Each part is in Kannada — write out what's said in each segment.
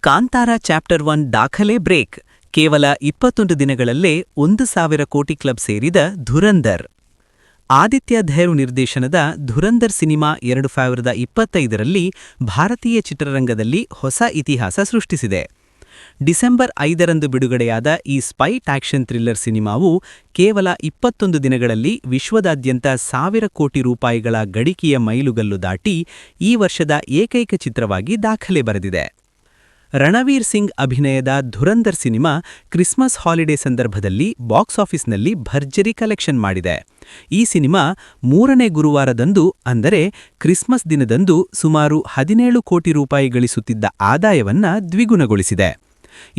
ಕಾಂತಾರ ಚಾಪ್ಟರ್ 1 ದಾಖಲೆ ಬ್ರೇಕ್. ಕೇವಲ 21 ದಿನಗಳಲ್ಲೇ 1,000 ಕೋಟಿ ಕ್ಲಬ್ ಸೇರಿದ ಧುರಂಧರ್. ಆದಿತ್ಯ ಧೇರು ನಿರ್ದೇಶನದ ಧುರಂಧರ್ ಸಿನಿಮಾ 2025ರಲ್ಲಿ ಭಾರತೀಯ ಚಿತ್ರರಂಗದಲ್ಲಿ ಹೊಸ ಇತಿಹಾಸ ಸೃಷ್ಟಿಸಿದೆ. ಡಿಸೆಂಬರ್ 5ರಂದು ಬಿಡುಗಡೆಯಾದ ಈ ಸ್ಪೈ ಆಕ್ಷನ್ ಥ್ರಿಲ್ಲರ್ ಸಿನಿಮಾವು ಕೇವಲ 21 ದಿನಗಳಲ್ಲಿ ವಿಶ್ವದಾದ್ಯಂತ 1,000 ಕೋಟಿ ರೂಪಾಯಿಗಳ ಗಡಿಕೆಯ ಮೈಲುಗಲ್ಲು ದಾಟಿ ಈ ವರ್ಷದ ಏಕೈಕ ಚಿತ್ರವಾಗಿ ದಾಖಲೆ ಬರೆದಿದೆ. ರಣವೀರ್ ಸಿಂಗ್ ಅಭಿನಯದ ಧುರಂಧರ್ ಸಿನಿಮಾ ಕ್ರಿಸ್ಮಸ್ ಹಾಲಿಡೇ ಸಂದರ್ಭದಲ್ಲಿ ಬಾಕ್ಸ್ ಆಫೀಸ್ನಲ್ಲಿ ಭರ್ಜರಿ ಕಲೆಕ್ಷನ್ ಮಾಡಿದೆ. ಈ ಸಿನಿಮಾ 3ನೇ ಗುರುವಾರದಂದು ಅಂದರೆ ಕ್ರಿಸ್ಮಸ್ ದಿನದಂದು ಸುಮಾರು 17 ಕೋಟಿ ರೂಪಾಯಿ ಗಳಿಸುತ್ತಿದ್ದ ಆದಾಯವನ್ನ ದ್ವಿಗುಣಗೊಳಿಸಿದೆ.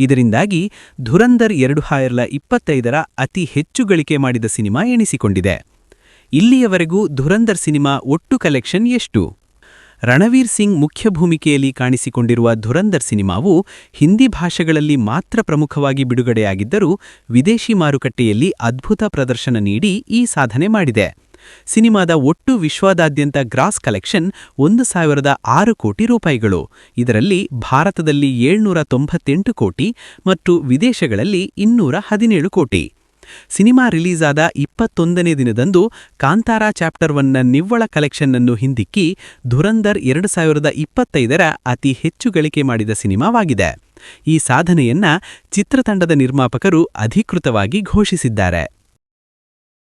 ಇದರಿಂದಾಗಿ ಧುರಂಧರ್ 2025ರ ಅತಿ ಹೆಚ್ಚು ಗಳಿಕೆ ಮಾಡಿದ ಸಿನಿಮಾ ಎನಿಸಿಕೊಂಡಿದೆ. ಇಲ್ಲಿಯವರೆಗೂ ಧುರಂಧರ್ ಸಿನಿಮಾ ಒಟ್ಟು ಕಲೆಕ್ಷನ್ ಎಷ್ಟು? ರಣವೀರ್ ಸಿಂಗ್ ಮುಖ್ಯ ಭೂಮಿಕೆಯಲ್ಲಿ ಕಾಣಿಸಿಕೊಂಡಿರುವ ಧುರಂಧರ್ ಸಿನಿಮಾವು ಹಿಂದಿ ಭಾಷೆಗಳಲ್ಲಿ ಮಾತ್ರ ಪ್ರಮುಖವಾಗಿ ಬಿಡುಗಡೆಯಾಗಿದ್ದರೂ ವಿದೇಶಿ ಮಾರುಕಟ್ಟೆಯಲ್ಲಿ ಅದ್ಭುತ ಪ್ರದರ್ಶನ ನೀಡಿ ಈ ಸಾಧನೆ ಮಾಡಿದೆ. ಸಿನಿಮಾದ ಒಟ್ಟು ವಿಶ್ವದಾದ್ಯಂತ ಗ್ರಾಸ್ ಕಲೆಕ್ಷನ್ 1,006 ಕೋಟಿ ರೂಪಾಯಿಗಳು. ಇದರಲ್ಲಿ ಭಾರತದಲ್ಲಿ 798 ಕೋಟಿ ಮತ್ತು ವಿದೇಶಗಳಲ್ಲಿ 217 ಕೋಟಿ. ಸಿನಿಮಾ ರಿಲೀಸ್ ಆದ 21ನೇ ದಿನದಂದು ಕಾಂತಾರ ಚಾಪ್ಟರ್ 1ನ ನಿವ್ವಳ ಕಲೆಕ್ಷನ್ ಅನ್ನು ಹಿಂದಿಕ್ಕಿ ಧುರಂಧರ್ 2025ರ ಅತಿ ಹೆಚ್ಚು ಗಳಿಕೆ ಮಾಡಿದ ಸಿನಿಮಾವಾಗಿದೆ. ಈ ಸಾಧನೆಯನ್ನ ಚಿತ್ರತಂಡದ ನಿರ್ಮಾಪಕರು ಅಧಿಕೃತವಾಗಿ ಘೋಷಿಸಿದ್ದಾರೆ.